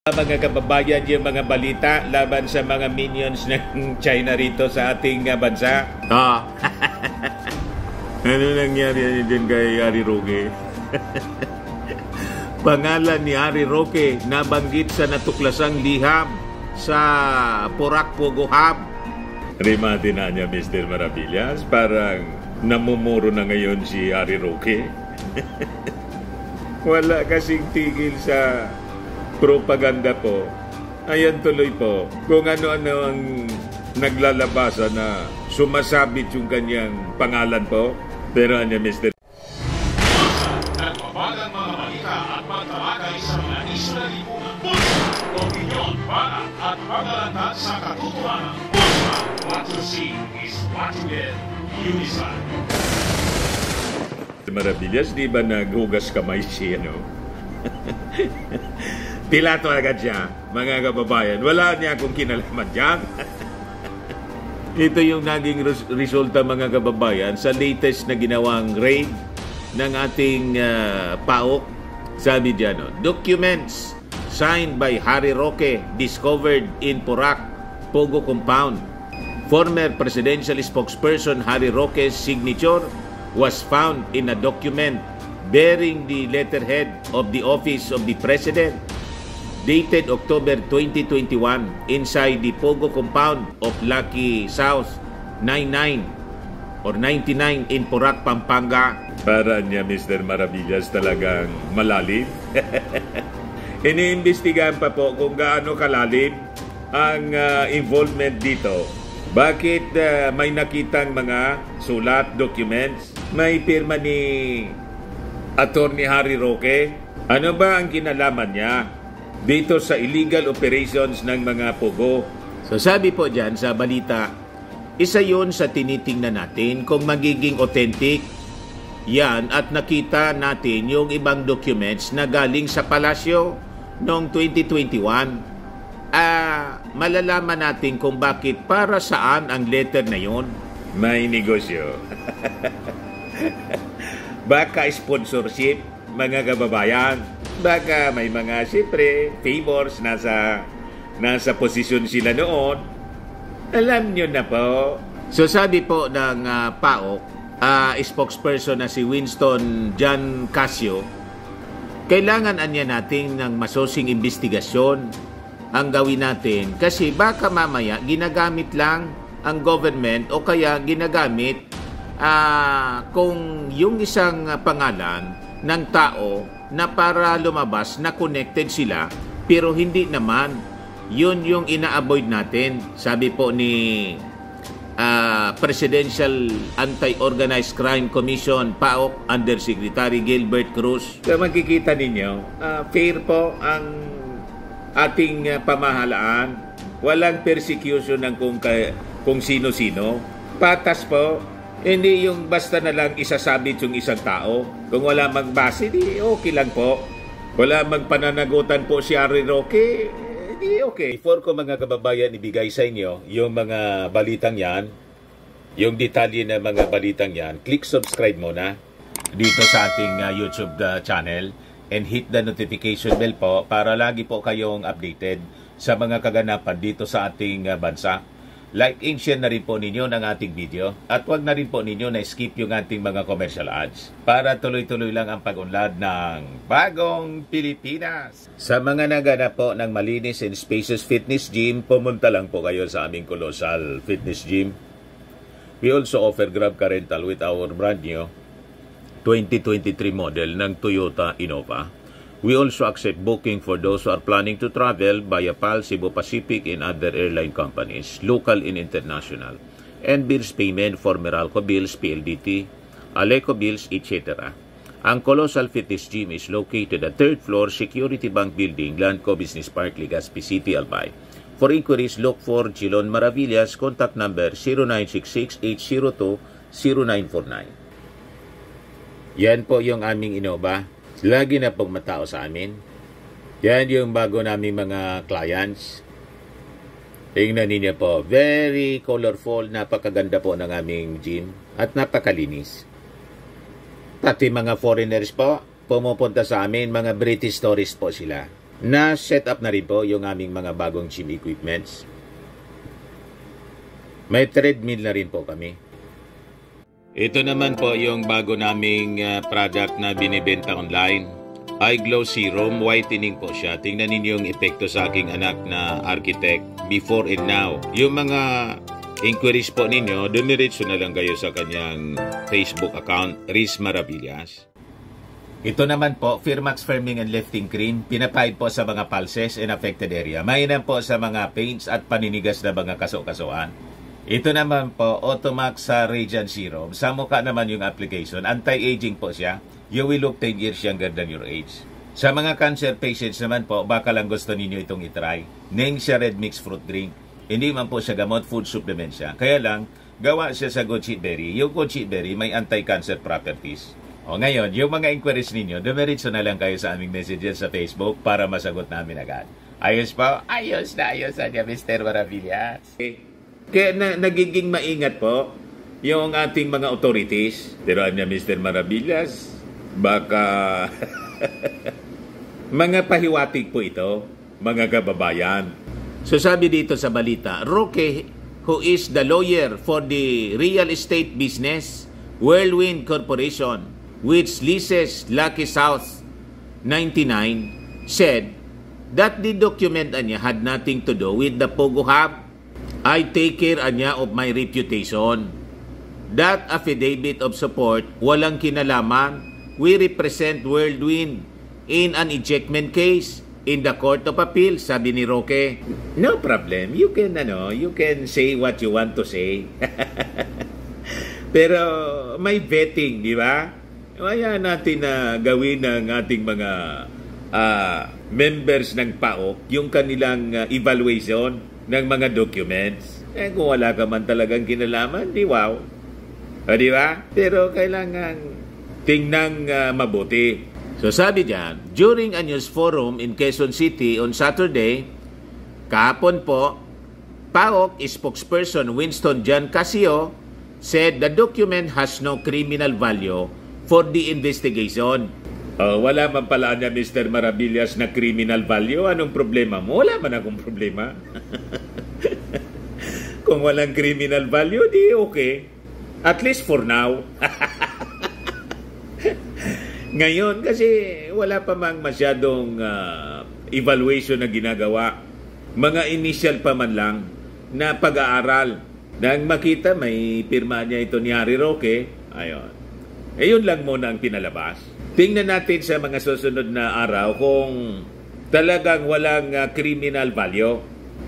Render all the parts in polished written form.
Mga kababayan, yung mga balita laban sa mga minions ng China rito sa ating bansa. Ano nangyari din kay Harry Roque? Pangalan ni Harry Roque nabanggit sa natuklasang liham sa Porac Pogo Hub. Rimati na niya, Mr. Maravillas, parang namumuro na ngayon si Harry Roque. Wala kasing tigil sa propaganda po. Ayan tuloy po. Kung ano-ano ang naglalabasa na sumasabit yung kanyang pangalan po. Pero ano, Mr. Nagbabagang mga balita at pagtalakay sa mga isyu na lipunan. Pulsa, opinyon, para at paglalantad sa katotohanan. Pulsa, what you see is what you get. Unisan. Maravillas, di ba naghugas kamay siya, no? Pilato agad siya, mga kababayan. Wala niya akong kinalaman dyan. Ito yung naging resulta, mga kababayan, sa latest na ginawang raid ng ating PAOK. Sabi dyan, no? Documents signed by Harry Roque discovered in Porac Pogo Compound. Former presidential spokesperson Harry Roque's signature was found in a document bearing the letterhead of the Office of the President, dated October 2021, inside the Pogo compound of Lucky South 99 or 99 in Porac, Pampanga. Para niya, Mr. Maravillas, talagang malalim. Iniimbestigahan pa po kung gaano kalalim ang involvement dito. Bakit may nakitang mga sulat, documents, may pirma ni Attorney Harry Roque? Ano ba ang kinalaman niya dito sa illegal operations ng mga Pogo? So sabi po dyan sa balita, isa yon sa tinitingnan natin kung magiging authentic yan, at nakita natin yung ibang documents na galing sa palasyo noong 2021. Malalaman natin kung bakit, para saan ang letter na yon. May negosyo. Baka sponsorship, mga kababayan. Baka may mga, siyempre, favors nasa posisyon sila noon. Alam nyo na po. So sabi po ng PAOK, spokesperson na si Winston John Casio, kailangan anya natin ng masosing investigasyon ang gawin natin, kasi baka mamaya ginagamit lang ang government o kaya ginagamit kung yung isang pangalan ng tao na para lumabas na connected sila, pero hindi naman. Yun yung ina-avoid natin. Sabi po ni Presidential Anti-Organized Crime Commission, PAOK, Undersecretary Gilbert Cruz. So makikita ninyo, fair po ang ating pamahalaan. Walang persecution ng kung sino-sino. Patas po. Hindi yung basta na lang isasabit yung isang tao. Kung wala magbase, di okay lang po. Wala magpananagutan po si Harry Roque, di okay. Before ko, mga kababayan, ibigay sa inyo yung mga balitang yan, yung detalye na mga balitang yan, click subscribe muna dito sa ating YouTube channel and hit the notification bell po para lagi po kayong updated sa mga kaganapan dito sa ating bansa. Like and share na rin po ninyo ng ating video at wag na rin po ninyo na skip yung ating mga commercial ads para tuloy-tuloy lang ang pag-unlad ng Bagong Pilipinas. Sa mga naganap po ng malinis and spacious fitness gym, pumunta lang po kayo sa aming Colossal Fitness Gym. We also offer Grab car rental with our brand new 2023 model ng Toyota Innova. We also accept booking for those who are planning to travel via PAL, Cebu Pacific, and other airline companies, local and international, and bills payment for Meralco Bills, PLDT, Aleco Bills, etc. Ang Colossal Fitness Gym is located at 3rd floor Security Bank Building, Landco Business Park, Legazpi City, Albay. For inquiries, look for Chilon Maravillas, contact number 0966-802-0949. Yan po yung aming Innova. Lagi na pong matao sa amin. Yan yung bago naming mga clients. Tingnan ninyo po. Very colorful. Napakaganda po ng aming gym. At napakalinis. Pati mga foreigners po, pumupunta sa amin. Mga British tourists po sila. Na-set up na rin po yung aming mga bagong gym equipments. May treadmill na rin po kami. Ito naman po yung bago naming product na binibenta online. iGlow Serum Whitening po siya. Tingnan ninyo yung epekto sa aking anak na architect before and now. Yung mga inquiries po ninyo, dumiretso na lang kayo sa kanyang Facebook account, Riz Maravillas. Ito naman po, Firmax Firming and Lifting Cream, pinapahid po sa mga pulses and affected area. Mainam po sa mga pains at paninigas na mga kaso-kasuan. Ito naman po, Automax sa Radiant Serum. Sa mukha naman yung application. Anti-aging po siya. You will look 10 years younger than your age. Sa mga cancer patients naman po, baka lang gusto ninyo itong itry. Ning siya red mixed fruit drink. Hindi man po siya gamot, food supplement siya. Kaya lang, gawa siya sa goji berry. Yung goji berry may anti-cancer properties. O ngayon, yung mga inquiries ninyo, dumiretso na lang kayo sa aming messages sa Facebook para masagot namin agad. Ayos po? Ayos na Mr. Maravillas. Kaya nagiging maingat po yung ating mga authorities. Tiroan niya Mr. Maravillas, baka mga pahiwatig po ito, mga kababayan. So sabi dito sa balita, Roque, who is the lawyer for the real estate business, Whirlwind Corporation, which leases Lucky South 99, said that the document niya had nothing to do with the Pogo Hub. I take care niya of my reputation. That affidavit of support, walang kinalaman. We represent Whirlwind in an ejectment case in the Court of Appeal, sabi ni Roque. No problem. You can say what you want to say. Pero may vetting, di ba? Kaya natin na gawin ng ating mga members ng PAOK yung kanilang evaluation ng mga documents. Kung wala ka man talagang kinalaman, di wow. Di ba? Pero kailangan tingnan mabuti. So sabi diyan, during a news forum in Quezon City on Saturday, kahapon po, PAOK spokesperson Winston John Casio said the document has no criminal value for the investigation. Wala man pala niya Mr. Maravillas na criminal value. Anong problema mo? Wala man akong problema. Kung walang criminal value, di okay. At least for now. Ngayon, kasi wala pa mang masyadong evaluation na ginagawa. Mga initial pa man lang na pag-aaral. Nang makita, may pirma niya ito ni Harry Roque. Ayun. Yun lang muna ang pinalabas. Tingnan natin sa mga susunod na araw kung talagang walang criminal value.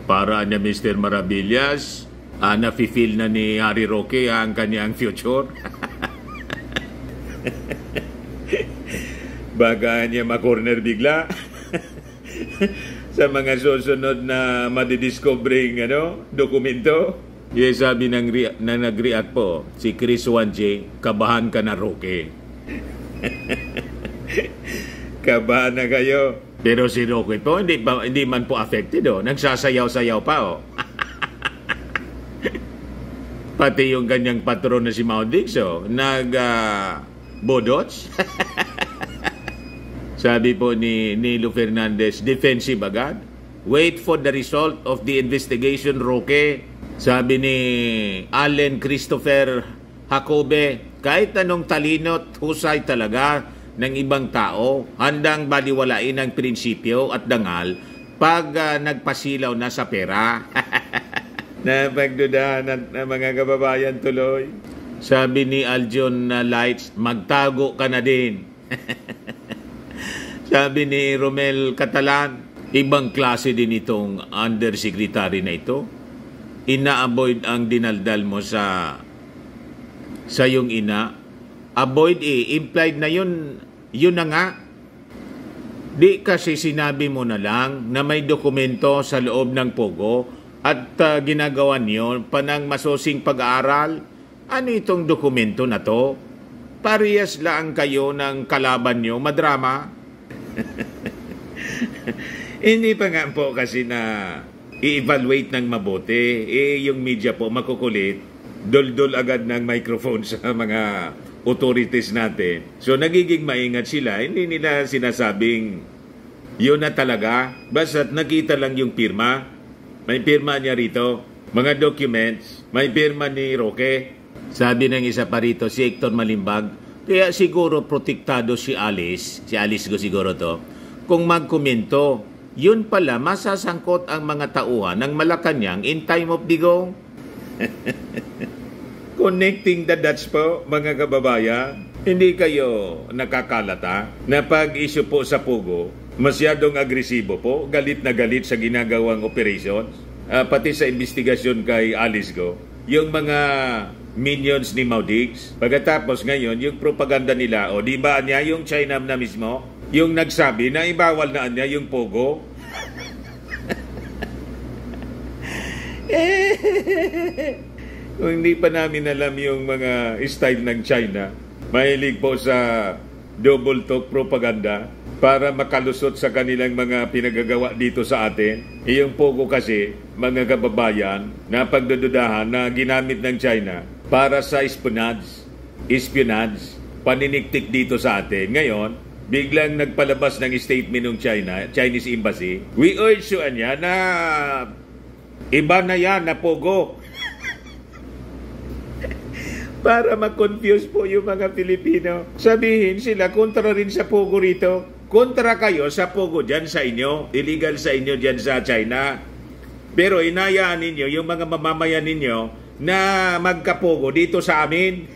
Para niya Mr. Maravillas, nafe-feel na ni Harry Roque ang kanyang future. Baga niya makorner bigla sa mga susunod na madidiscovering dokumento. Yes, sabi na nag-react po si Chris Wanje, kabahan ka na Roque. Kabahan na kayo. Pero si Roque po, hindi man po affected. Nagsasayaw-sayaw pa. Pati yung kanyang patron na si Mao Dix, bodots. Sabi po ni Nilo Fernandez, defensive agad. Wait for the result of the investigation, Roque. Sabi ni Allen Christopher Jacobe, kahit anong talino't husay talaga ng ibang tao, handang baliwalain ang prinsipyo at dangal pag nagpasilaw na sa pera. Napagdudahan ng mga kababayan tuloy. Sabi ni Aljon Lights, magtago ka na din. Sabi ni Romel Catalan, ibang klase din itong undersecretary na ito. Ina-avoid ang dinaldal mo sa yung ina. Avoid implied na yun na nga. Di kasi sinabi mo na lang na may dokumento sa loob ng Pogo at ginagawa niyo panang masosing pag-aaral. Ano itong dokumento na to? Parehas lang kayo ng kalaban niyo, madrama. Hindi pa nga po kasi na i-evaluate ng mabuti. Yung media po makukulit, dol-dol agad ng microphone sa mga authorities natin. So nagiging maingat sila. Hindi nila sinasabing Yun na talaga. Basta't nakita lang yung pirma. May pirma niya rito. Mga documents. May pirma ni Roque. Sabi ng isa pa rito, si Hector Malimbag, kaya siguro protektado si Alice ko siguro to, kung magkomento, yun pala masasangkot ang mga tauhan ng Malacanang in time of digong. Connecting the dots po, mga kababayan. Hindi kayo nakakalata na pag-issue po sa Pogo, masyadong agresibo po, galit na galit sa ginagawang operations, pati sa investigasyon kay Alice Go. Yung mga minions ni Maudigs. Pagkatapos ngayon, yung propaganda nila, o di ba niya yung China na mismo, yung nagsabi na ibawal na niya yung Pogo. Kung hindi pa namin alam yung mga style ng China, mahilig po sa double talk propaganda para makalusot sa kanilang mga pinagagawa dito sa atin. Yung Pogo kasi, mga kababayan, na pagdududahan na ginamit ng China para sa espionage, paniniktik dito sa atin. Ngayon, biglang nagpalabas ng statement ng Chinese Embassy. We urge you niya na iba na yan na Pogo. Para ma-confuse po yung mga Pilipino. Sabihin sila, kontra rin sa Pogo rito. Kontra kayo sa Pogo dyan sa inyo. Illegal sa inyo dyan sa China. Pero inayaan ninyo yung mga mamamayan ninyo na magka-Pogo dito sa amin.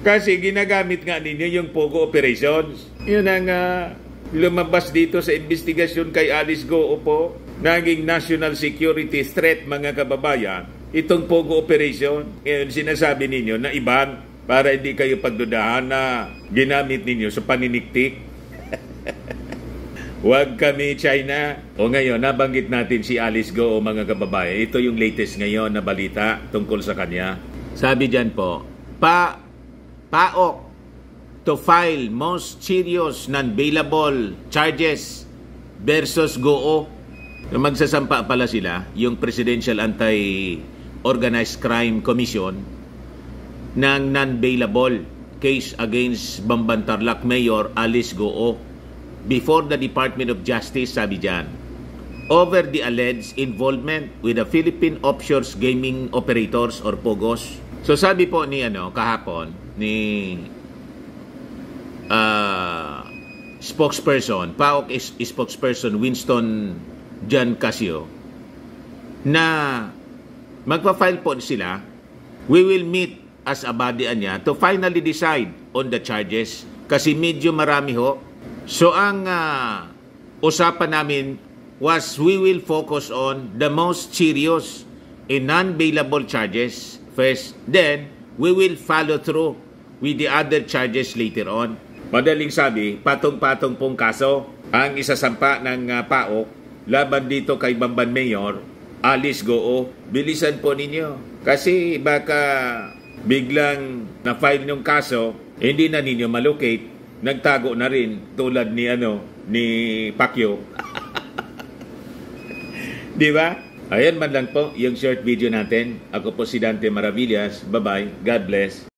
Kasi ginagamit nga ninyo yung Pogo operations. Yun ang lumabas dito sa investigasyon kay Alice Go po. Naging national security threat, mga kababayan. Itong Pogo operation, ngayon sinasabi ninyo na iban para hindi kayo pagdudahan na ginamit ninyo sa paniniktik. Huwag kami China. O ngayon, nabanggit natin si Alice Go, mga kababayan. Ito yung latest ngayon na balita tungkol sa kanya. Sabi dyan po, PAOK to file most serious non-bailable charges versus GOO. Magsasampa pala sila, yung Presidential Anti-Organized Crime Commission, ng non-bailable case against Bambantarlac Mayor Alice Go before the Department of Justice, sabi dyan, over the alleged involvement with the Philippine Offshore Gaming Operators or POGOs. So sabi po ni kahapon ni spokesperson, PAOK spokesperson Winston John Casio, na magpa-file po sila. We will meet as a body niya to finally decide on the charges kasi medyo marami ho. So ang usapan namin was we will focus on the most serious and non-bailable charges first, then we will follow through with the other charges later on. Madaling sabi, patong-patong pong kaso ang isasampa ng PAOK laban dito kay Bamban Mayor Alice Go. Bilisan po ninyo kasi baka biglang na-file yung kaso, hindi na ninyo malocate, nagtago na rin tulad ni Pacquiao. Di ba? Ayan man lang po yung short video natin. Ako po si Dante Maravillas. Bye-bye. God bless.